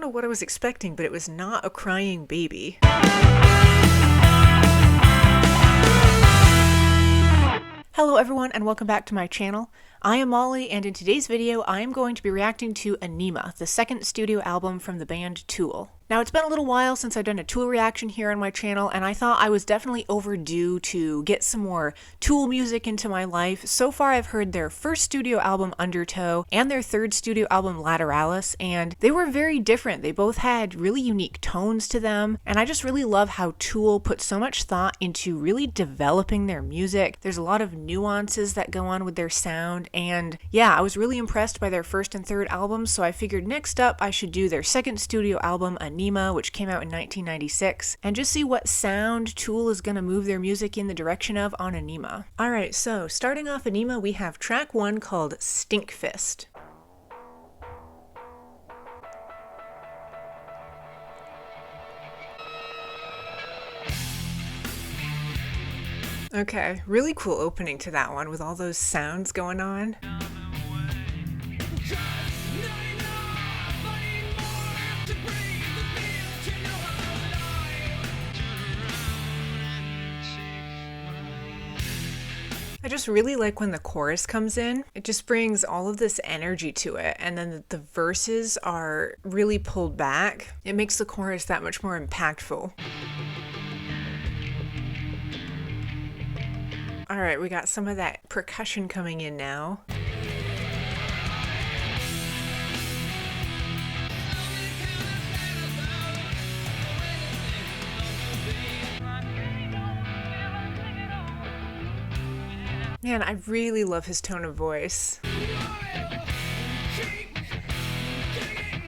know what I was expecting, but it was not a crying baby. Hello everyone and welcome back to my channel. I am Molly, and in today's video I am going to be reacting to Ænima, the second studio album from the band Tool. Now, it's been a little while since I've done a Tool reaction here on my channel, and I thought I was definitely overdue to get some more Tool music into my life. So far, I've heard their first studio album, Undertow, and their third studio album, Lateralis, and they were very different. They both had really unique tones to them, and I just really love how Tool put so much thought into really developing their music. There's a lot of nuances that go on with their sound, and yeah, I was really impressed by their first and third albums, so I figured next up I should do their second studio album, Ænima, which came out in 1996, and just see what sound Tool is going to move their music in the direction of on Ænima. Alright, so starting off Ænima, we have track 1 called Stinkfist. Okay, really cool opening to that one with all those sounds going on. I just really like when the chorus comes in. It just brings all of this energy to it, and then the verses are really pulled back. It makes the chorus that much more impactful. Alright, we got some of that percussion coming in now. Man, I really love his tone of voice.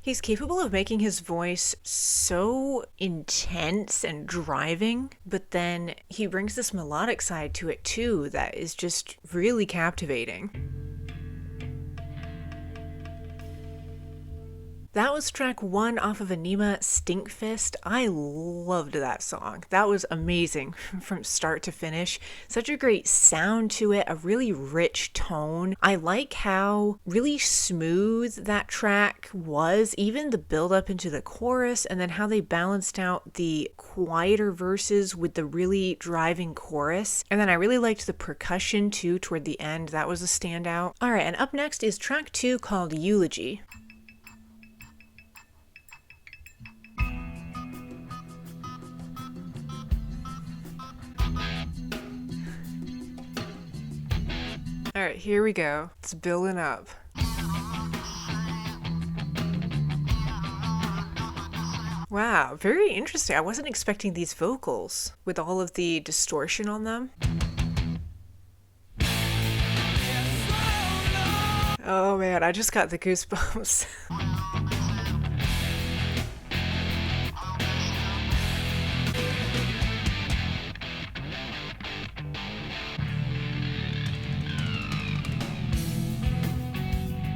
He's capable of making his voice so intense and driving, but then he brings this melodic side to it too that is just really captivating. That was track 1 off of Ænima, Stinkfist. I loved that song. That was amazing from start to finish. Such a great sound to it, a really rich tone. I like how really smooth that track was, even the build up into the chorus, and then how they balanced out the quieter verses with the really driving chorus. And then I really liked the percussion too toward the end. That was a standout. All right, and up next is track 2 called Eulogy. All right, here we go. It's building up. Wow, very interesting. I wasn't expecting these vocals with all of the distortion on them. Oh man, I just got the goosebumps.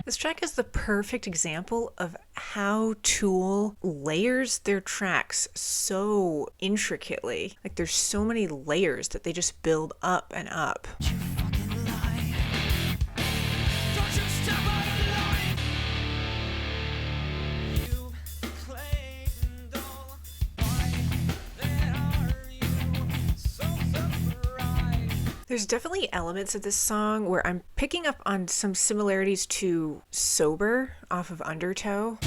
This track is the perfect example of how Tool layers their tracks so intricately. Like there's so many layers that they just build up and up. There's definitely elements of this song where I'm picking up on some similarities to Sober off of Undertow.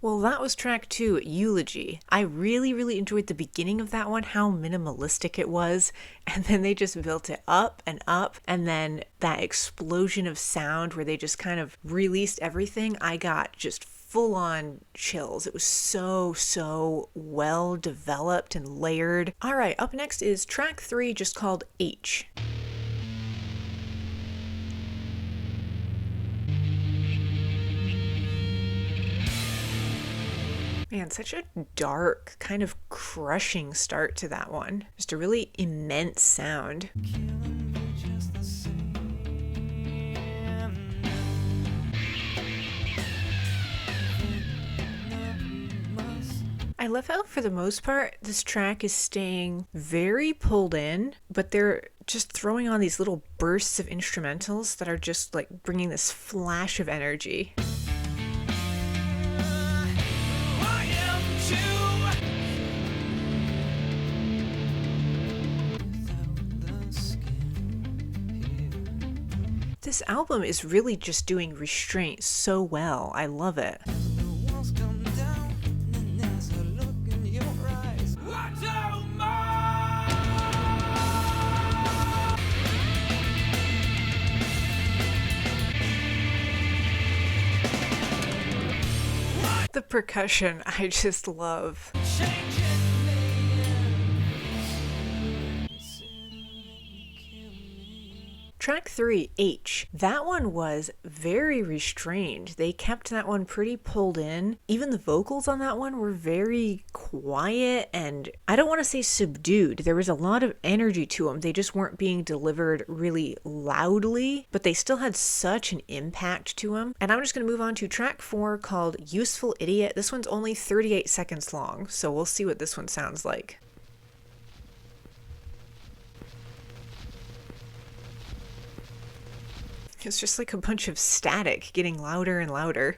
Well, that was track 2, Eulogy. I really enjoyed the beginning of that one, how minimalistic it was, and then they just built it up, and then that explosion of sound where they just kind of released everything. I got just full-on chills. It was so well developed and layered. All right, up next is track 3, just called H. Man, such a dark, kind of crushing start to that one. Just a really immense sound. I love how, for the most part, this track is staying very pulled in, but they're just throwing on these little bursts of instrumentals that are just like bringing this flash of energy. This album is really just doing restraint so well. I love it. The percussion, I just love. Track 3, H. That one was very restrained. They kept that one pretty pulled in. Even the vocals on that one were very quiet and I don't want to say subdued. There was a lot of energy to them. They just weren't being delivered really loudly, but they still had such an impact to them. And I'm just going to move on to track 4 called Useful Idiot. This one's only 38 seconds long, so we'll see what this one sounds like. It's just like a bunch of static getting louder and louder.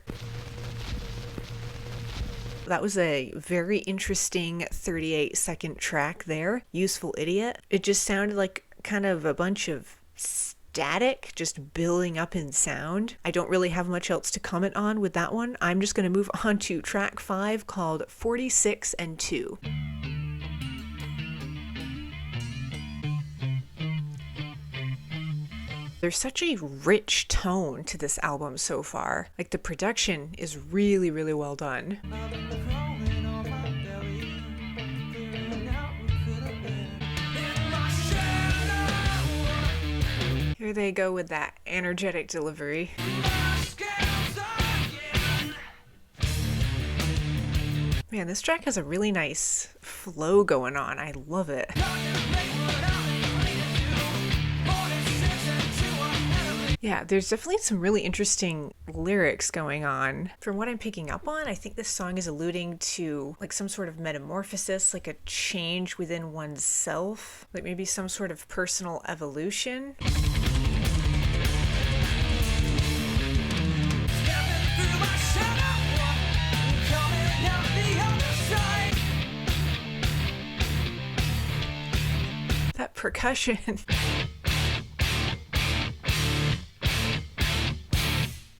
That was a very interesting 38-second track there, Useful Idiot. It just sounded like kind of a bunch of static just building up in sound. I don't really have much else to comment on with that one. I'm just going to move on to track 5 called 46 and 2. There's such a rich tone to this album so far. Like the production is really, really well done. Here they go with that energetic delivery. Man, this track has a really nice flow going on. I love it. Yeah, there's definitely some really interesting lyrics going on. From what I'm picking up on, I think this song is alluding to like some sort of metamorphosis, like a change within oneself, like maybe some sort of personal evolution. That percussion.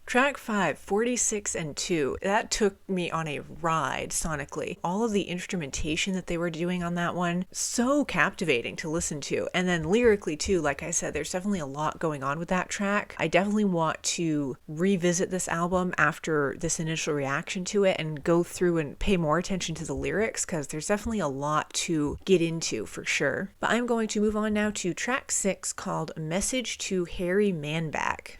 Track 5, 46 and 2, that took me on a ride sonically. All of the instrumentation that they were doing on that one, so captivating to listen to. And then lyrically too, like I said, there's definitely a lot going on with that track. I definitely want to revisit this album after this initial reaction to it and go through and pay more attention to the lyrics because there's definitely a lot to get into for sure. But I'm going to move on now to track 6 called Message to Harry Manback.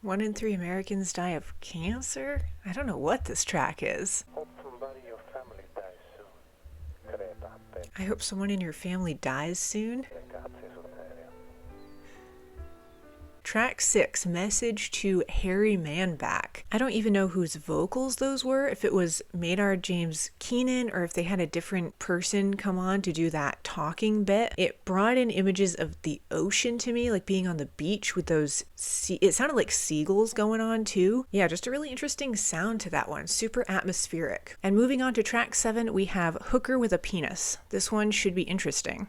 1 in 3 Americans die of cancer? I don't know what this track is. I hope someone in your family dies soon. Track 6, Message to Harry Manback. I don't even know whose vocals those were, if it was Maynard James Keenan or if they had a different person come on to do that talking bit. It brought in images of the ocean to me, like being on the beach with those, it sounded like seagulls going on too. Yeah, just a really interesting sound to that one, super atmospheric. And moving on to track 7, we have Hooker with a Penis. This one should be interesting.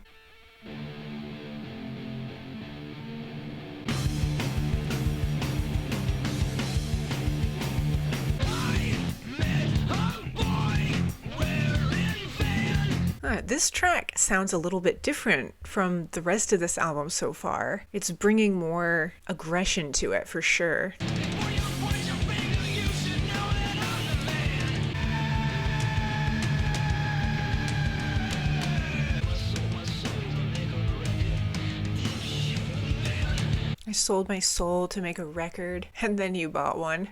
This track sounds a little bit different from the rest of this album so far. It's bringing more aggression to it for sure. I sold my soul to make a record, and then you bought one.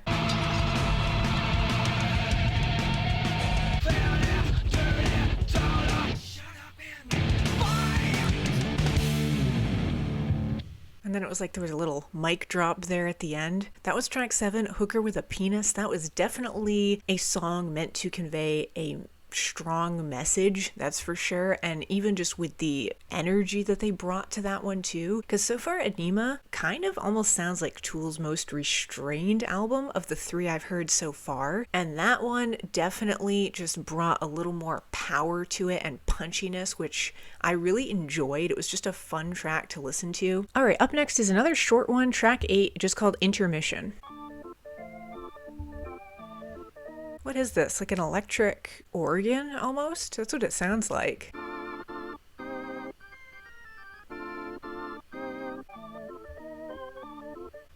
And then it was like there was a little mic drop there at the end. That was track 7, Hooker with a Penis. That was definitely a song meant to convey a strong message, that's for sure, and even just with the energy that they brought to that one too, because so far Ænima kind of almost sounds like Tool's most restrained album of the 3 I've heard so far, and that one definitely just brought a little more power to it and punchiness, which I really enjoyed. It was just a fun track to listen to. Alright, up next is another short one, track 8, just called Intermission. What is this? Like an electric organ almost? That's what it sounds like.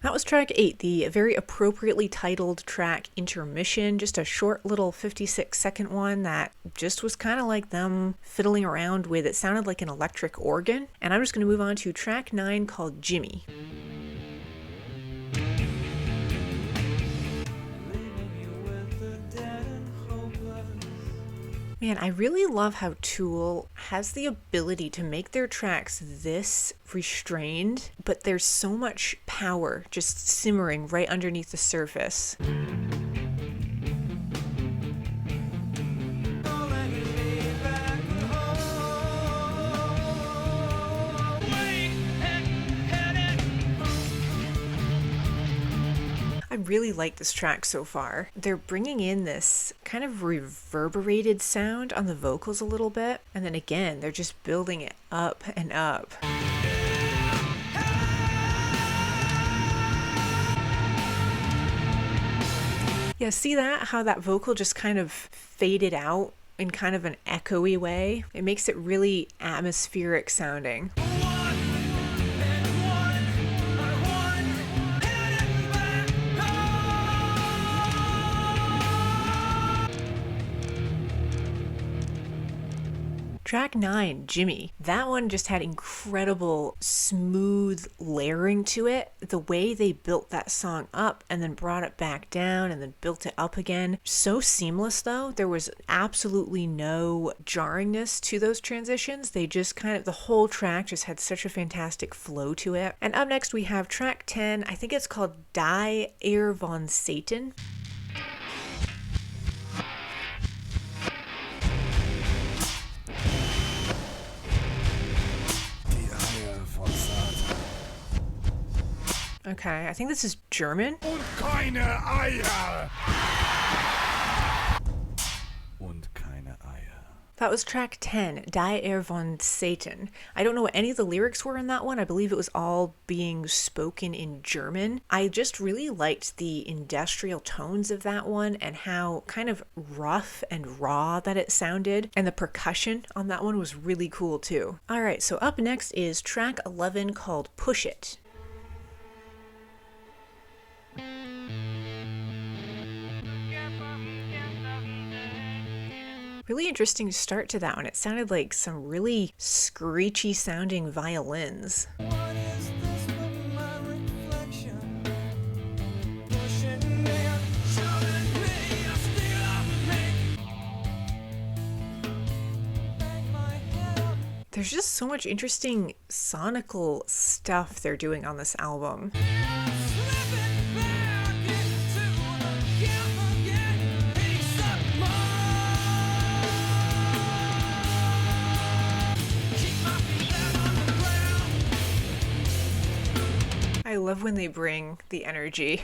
That was track 8, the very appropriately titled track Intermission, just a short little 56-second one that just was kind of like them fiddling around with, it sounded like an electric organ. And I'm just going to move on to track 9 called Jimmy. Man, I really love how Tool has the ability to make their tracks this restrained, but there's so much power just simmering right underneath the surface. I really like this track so far. They're bringing in this kind of reverberated sound on the vocals a little bit, and then again, they're just building it up and up. Yeah, see that? How that vocal just kind of faded out in kind of an echoey way? It makes it really atmospheric sounding. Track 9, Jimmy. That one just had incredible smooth layering to it. The way they built that song up and then brought it back down and then built it up again. So seamless though. There was absolutely no jarringness to those transitions. They just kind of, the whole track just had such a fantastic flow to it. And up next we have track 10. I think it's called Eier von Satan. Okay, I think this is German. Und keine Eier. Und keine Eier. That was track 10, Eier von Satan. I don't know what any of the lyrics were in that one. I believe it was all being spoken in German. I just really liked the industrial tones of that one and how kind of rough and raw that it sounded. And the percussion on that one was really cool too. All right, so up next is track 11 called Pushit. Really interesting start to that one. It sounded like some really screechy sounding violins. There's just so much interesting sonical stuff they're doing on this album. I love when they bring the energy.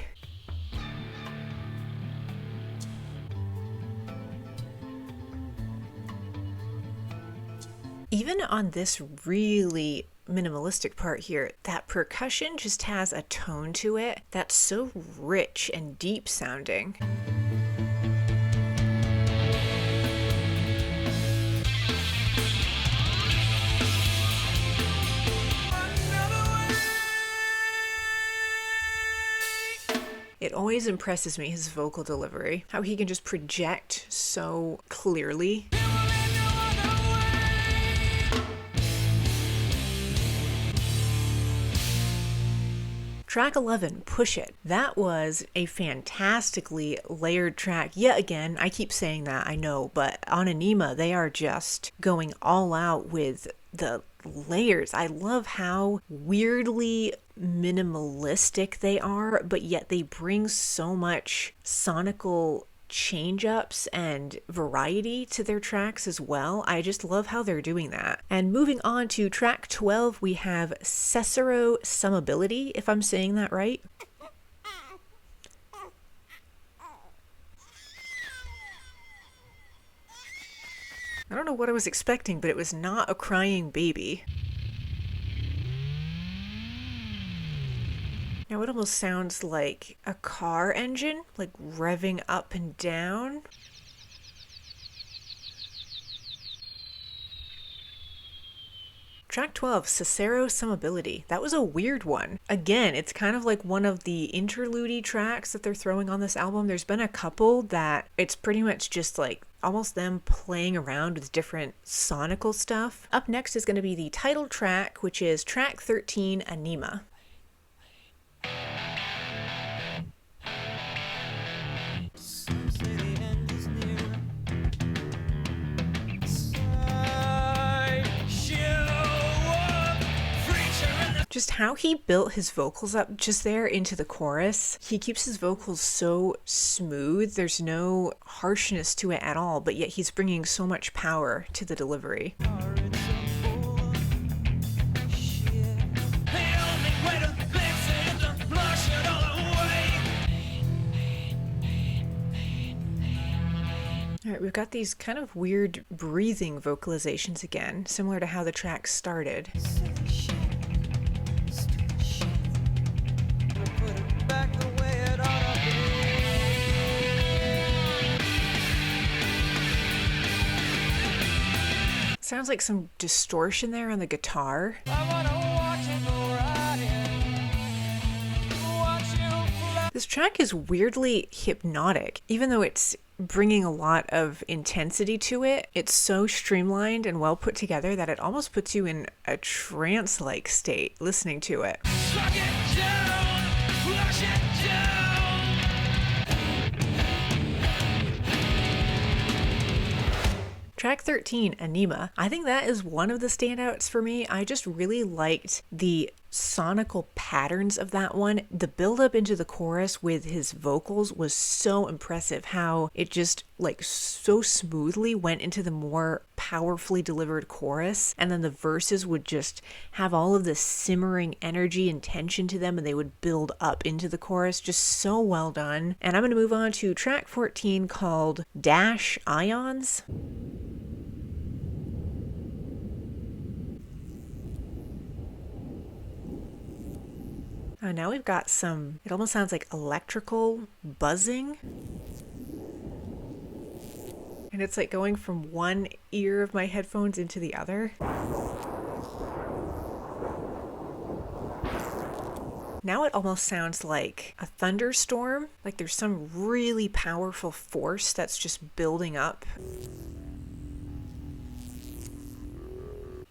Even on this really minimalistic part here, that percussion just has a tone to it that's so rich and deep sounding. It always impresses me, his vocal delivery, how he can just project so clearly. Track 11, Pushit. That was a fantastically layered track. Yet again, I keep saying that, I know, but on Ænima, they are just going all out with the layers. I love how weirdly minimalistic they are, but yet they bring so much sonical change-ups and variety to their tracks as well. I just love how they're doing that. And moving on to track 12, we have Cesaro Summability, if I'm saying that right. I don't know what I was expecting, but it was not a crying baby. Now it almost sounds like a car engine, like revving up and down. Track 12, Cesaro Summability. That was a weird one. Again, it's kind of like one of the interlude tracks that they're throwing on this album. There's been a couple that it's pretty much just like almost them playing around with different sonical stuff. Up next is going to be the title track, which is track 13, Ænima. Just how he built his vocals up just there into the chorus. He keeps his vocals so smooth. There's no harshness to it at all, but yet he's bringing so much power to the delivery. All right, we've got these kind of weird breathing vocalizations again, similar to how the track started. Sounds like some distortion there on the guitar. This track is weirdly hypnotic, even though it's bringing a lot of intensity to it. It's so streamlined and well put together that it almost puts you in a trance-like state listening to it. Track 13, Ænima. I think that is one of the standouts for me. I just really liked the sonical patterns of that one. The build-up into the chorus with his vocals was so impressive, how it just like so smoothly went into the more powerfully delivered chorus, and then the verses would just have all of this simmering energy and tension to them, and they would build up into the chorus. Just so well done. And I'm going to move on to track 14 called Dash Ions. Oh, now we've got some, it almost sounds like electrical buzzing. And it's like going from one ear of my headphones into the other. Now it almost sounds like a thunderstorm, like there's some really powerful force that's just building up.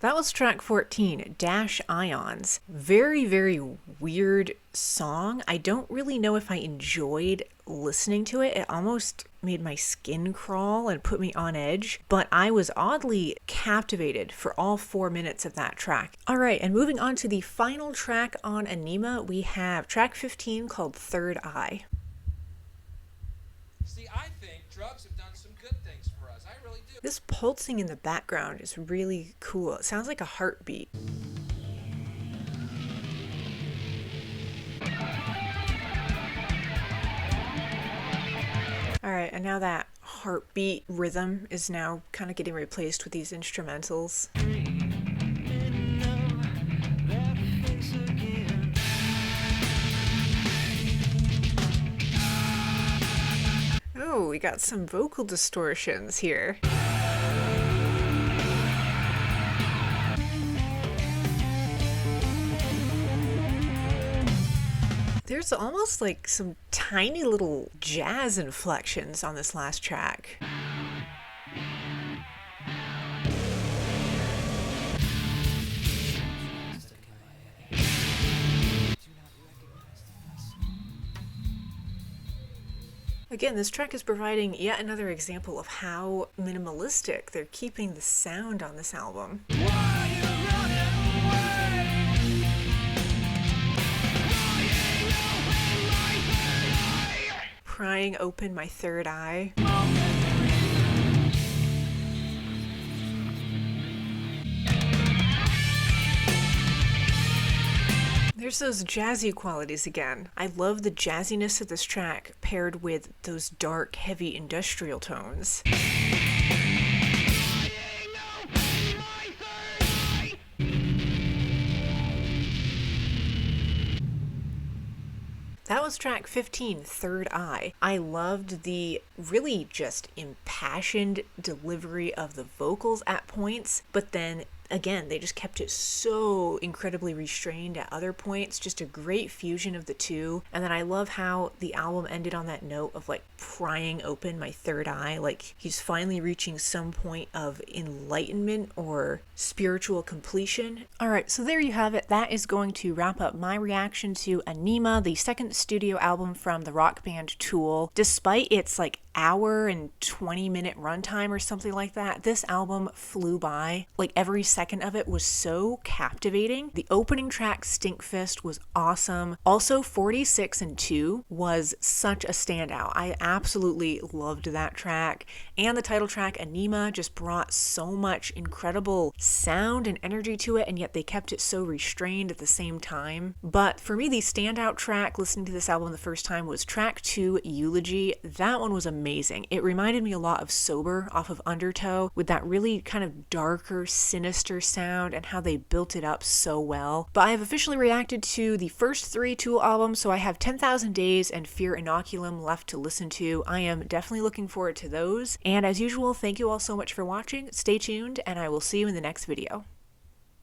That was track 14, Dash Ions. Very, very weird song. I don't really know if I enjoyed listening to it. It almost made my skin crawl and put me on edge, but I was oddly captivated for all 4 minutes of that track. All right, and moving on to the final track on Ænima, we have track 15 called Third Eye. See, I think drugs have done some good things for us. I really do. This pulsing in the background is really cool. It sounds like a heartbeat. All right, and now that heartbeat rhythm is now kind of getting replaced with these instrumentals. Oh, we got some vocal distortions here. There's almost like some tiny little jazz inflections on this last track. Again, this track is providing yet another example of how minimalistic they're keeping the sound on this album. Why you running? prying open my third eye. There's those jazzy qualities again. I love the jazziness of this track paired with those dark, heavy industrial tones. That was track 15, Third Eye. I loved the really just impassioned delivery of the vocals at points, but then again, they just kept it so incredibly restrained at other points. Just a great fusion of the two. And then I love how the album ended on that note of like prying open my third eye. Like he's finally reaching some point of enlightenment or spiritual completion. All right, so there you have it. That is going to wrap up my reaction to Ænima, the second studio album from the rock band Tool. Despite its like hour and 20-minute runtime or something like that, this album flew by. Like every second of it was so captivating. The opening track, Stinkfist, was awesome. Also, 46 and 2 was such a standout. I absolutely loved that track. And the title track, Ænima, just brought so much incredible sound and energy to it, and yet they kept it so restrained at the same time. But for me, the standout track listening to this album the first time was track 2, Eulogy. That one was amazing. It reminded me a lot of Sober off of Undertow, with that really kind of darker, sinister sound and how they built it up so well. But I have officially reacted to the first 3 Tool albums, so I have 10,000 Days and Fear Inoculum left to listen to. I am definitely looking forward to those. And as usual, thank you all so much for watching. Stay tuned, and I will see you in the next video.